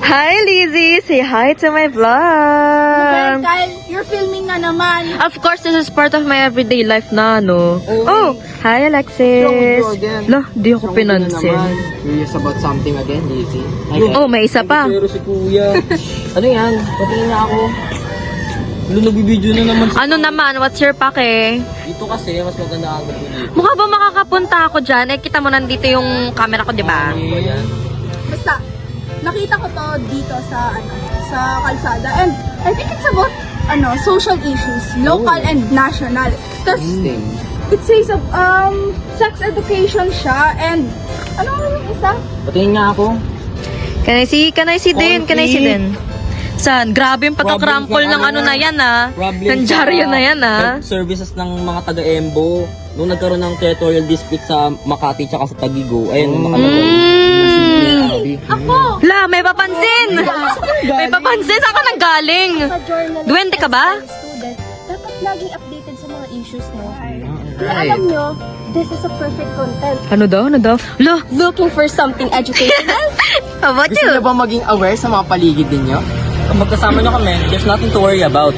Hi, Lizzie! Say hi to my vlog! Kyle, you're filming na naman. Of course, this is part of my everyday life na, no? Oh, Hi, Alexis! What's wrong with you again? Lah, di ako pinansin. Curious about something again, Lizzie? Oh, may isa pa. Pero si Kuya. Ano yan? Patingin na ako. Ano, nagbibideo na naman Ano naman? What's your pake? Dito kasi, mas maganda ang gabi dito. Mukha ba makakapunta ako dyan? Eh, kita mo nandito yung camera ko, di ba? Ayan. Basta, nakita ko to dito sa kalsada. And I think it's about social issues, local and national. Because Interesting. it says sex education siya and ano yung isa? Patingin nga ako. Can I see din? Can I see din? Saan? Grabe yung pagkakrampol ng ano na yan, ah. Ng dyaryo na yan, ah. Health services ng mga taga-Embo. Nung nagkaroon ng territorial dispute sa Makati tsaka sa Taguig, ayun, nakalagay. Ako! La, may papansin! May papansin! Saan ka nanggaling? Duwende ka ba? Student, dapat laging updated sa mga issues, no? Right. Alam nyo, this is a perfect content. Ano daw? La, Looking for something educational? how about Gusto you? niyo ba maging aware sa mga paligid ninyo? Kapag kasama nyo kami, there's nothing to worry about.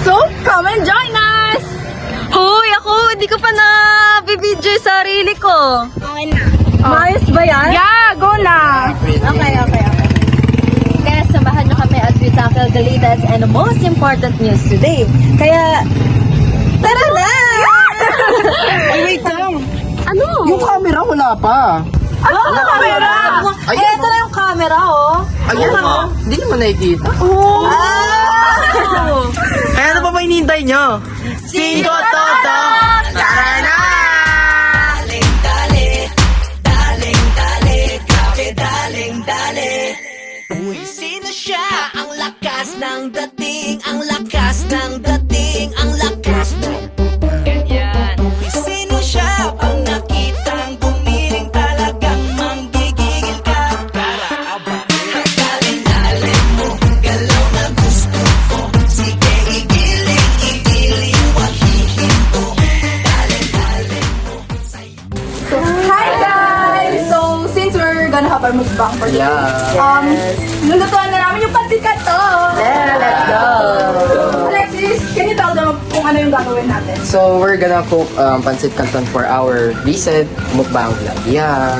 So, come and join us! Hoy, ako, hindi ko pa na bibidyo yung sarili ko. Okay na. Maayos ba yan? Yeah, go na! Okay. Kaya samahan nyo kami as we tackle the latest and the most important news today. Kaya, tara na! Ay, wait lang! Ano? Yung camera wala pa. Ano camera? Ay, Eh, ito na yung camera, oh. Ayun mo. Hindi naman nakikita. Kaya ano pa ba hinihintay nyo? Cinco Toto! Tara na! Uy, sino siya? Ang lakas ng dating, ang lakas ng dating, ang lakas ng ganyan. Uy, sino siya? Pag nakitang gumiling talagang manggigigil ka. Para abang dalin mo, galaw na gusto ko. Sige, igiling, wag hihinto. Dalin mo sa'yo. Hi guys! So, since we're gonna have our mukbang for today, lulutuan na namin yung pancit canton! Yeah, let's go. Alexis, can you tell them kung ano yung gagawin natin? So, we're gonna cook pancit canton for our recent mukbang vlog. Yeah!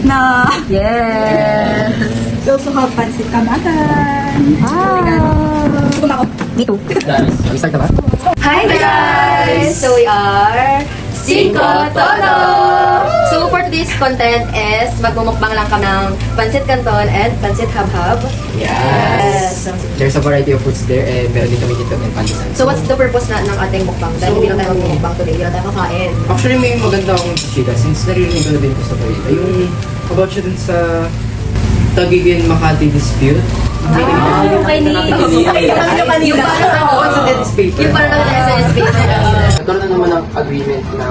Na, Yes! we also have pancit canton. Gusto na ako. Dito. Start na ba? Hi guys! So we are Cinco Todo! So for today's content is magmumukbang lang kami ng Pancit Canton and Pancit Habhab. Yes! There's a variety of foods there and meron din kami dito ng pansisan. So what's the purpose na ng ating mukbang? Dahil hindi lang tayo magmumukbang today, hindi lang tayo kakain. Actually, may maganda akong chika since naririnig ko na din ko sa balita. Yung about siya dun sa Taguig and Makati dispute. Yung kay ni... Yung What's in this paper? Yung parang lang sa newspaper. Nagkaroon na naman ng agreement na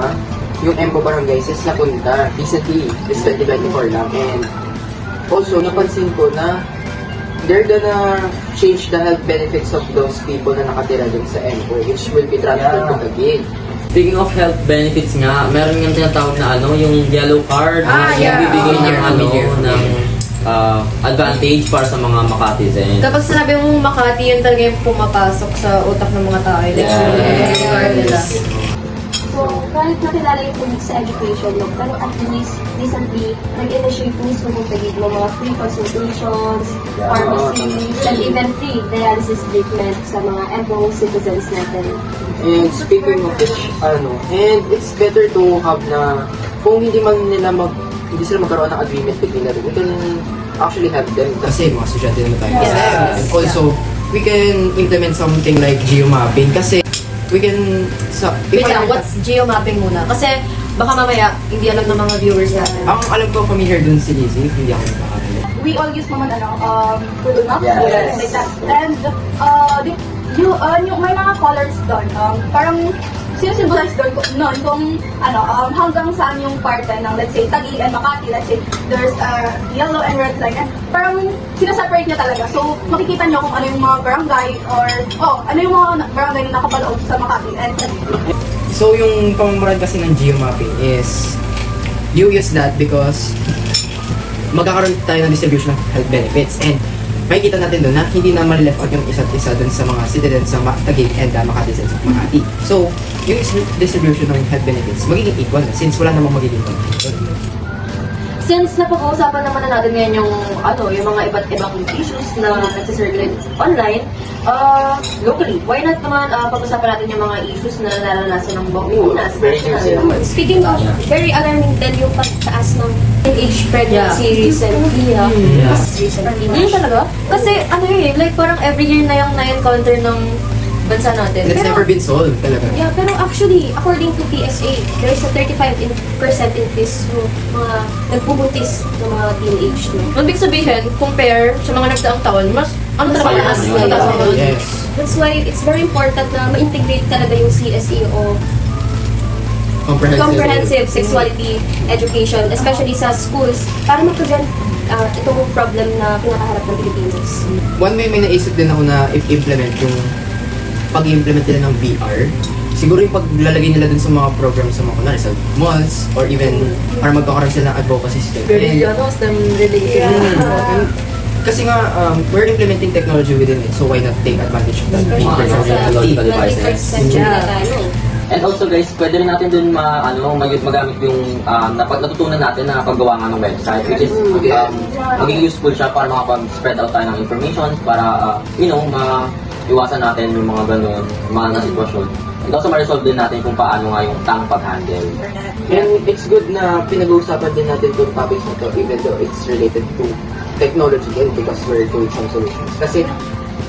yung Embo Barangays is napunta recently, this 2024 lang. And also, napansin ko na they're gonna change the health benefits of those people na nakatira dun sa Embo, which will be transferred to Taguig. Speaking of health benefits nga, meron nga tinatawag na yung yellow card. Yung bibigay ng advantage para sa mga Makatizen. Kapag sinabi mo Makati, yun talaga yung pumapasok sa utak ng mga tao. Nila. So, kahit nakilala yung police sa education, no, pero at least recently, nag-initiate mismo ng Taguig ng mga free consultations, pharmacies, and even free dialysis treatment sa mga EBO citizens natin. And speaking of which, and it's better to have na, kung hindi sila magkaroon ng agreement between them, we can actually help them. Kasi mga estudyante naman tayo. Yes. And also, we can implement something like geomapping kasi we can... Wait lang, what's geomapping muna? Kasi baka mamaya, hindi alam ng mga viewers natin. Ang alam ko, familiar dun si Lizzie, hindi ako nakakala. We all use naman Google Maps, Yes. like that. And yung may mga colors doon. Parang sinusymbolize doon noon kung hanggang saan yung parte ng, let's say, Taguig and Makati, let's say, there's a yellow and red line. And parang sinaseparate niya talaga. So, makikita niyo kung ano yung mga barangay or, ano yung mga barangay na nakapaloob sa Makati and Taguig. So, yung pamamaraan kasi ng geomapping is, you use that because magkakaroon tayo ng distribution ng health benefits. And makikita natin doon na hindi na ma-left out yung isa't isa doon sa mga citizens sa Taguig and Makati citizens of Makati. So, yung distribution ng health benefits, magiging equal na since wala namang magiging competition. Since napag-uusapan naman na natin ngayon yung mga iba't ibang issues na nagsisirculate online, locally, why not naman pag-usapan natin yung mga issues na naranasan ng buong Pilipinas? Speaking of, very alarming din yung pagtaas ng teenage pregnancy recently. Talaga? Kasi like parang every year na yung na-encounter ng bansa natin. It's never been solved talaga. Yeah, pero actually, according to PSA, there is a 35% increase yung mga nagbubuntis ng mga teenage. No? Ibig sabihin, compare sa mga nagdaang taon, mas talaga Mas mataas ngayon. Yes. That's why it's very important na ma-integrate talaga yung CSE o comprehensive sexuality education, especially sa schools, para ma-prevent itong problem na pinakaharap ng Pilipinas. One way may naisip din ako na implement yung pag-implement nila ng VR. Siguro yung paglalagay nila dun sa mga programs sa mga kunwari sa malls or even para magkakaroon sila ng advocacy system. STEM related. Kasi nga, we're implementing technology within it, so why not take advantage of that? Technological devices. 21st century na tayo. And also guys, pwede rin natin dun magamit yung natutunan natin na paggawa nga ng website, which is maging useful siya para makapag-spread out tayo ng information, para iwasan natin yung mga ganun, mga sitwasyon. And also ma-resolve din natin kung paano nga yung tamang pag-handle. And it's good na pinag-uusapan din natin itong topics na to, even though it's related to technology din because we're doing some solutions. Kasi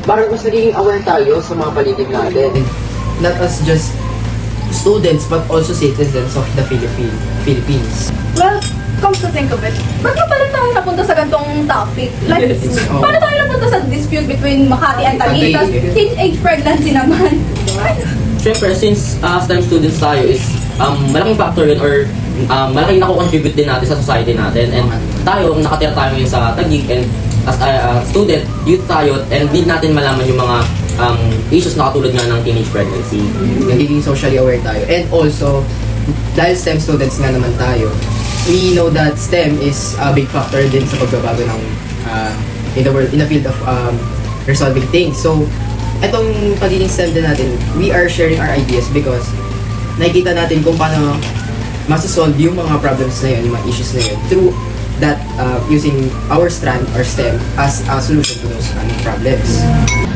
parang mas nagiging aware tayo sa mga paligid natin. Not as just students but also citizens of the Philippines. Well, come to think of it, ba't nga pala tayo napunta sa gantong topic? Like, paano tayo napunta sa dispute between Makati and Taguig? Tapos teenage pregnancy naman. Siyempre, since STEM students tayo is malaking factor yun or malaking nakukontribute din natin sa society natin. And tayo, nakatira tayo ngayon sa Taguig and as a student, youth tayo, and need natin malaman yung mga issues na katulad nga ng teenage pregnancy. Nagiging socially aware tayo. And also, dahil STEM students nga naman tayo, we know that STEM is a big factor din sa pagbabago ng in the field of resolving things. So, etong pagiging STEM din natin, we are sharing our ideas because nakikita natin kung paano masasolve yung mga problems na yun, yung mga issues na yun, through that using our strand or STEM as a solution to those problems.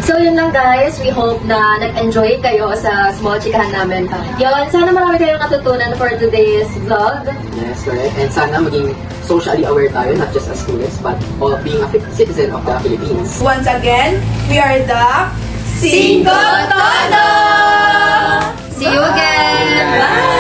So yun lang guys, we hope na nag-enjoy kayo sa small chikahan namin. Yun, sana marami kayong natutunan for today's vlog. Yes, correct. And sana maging socially aware tayo, not just as students, but being a citizen of the Philippines. Once again, we are the See you again! Bye!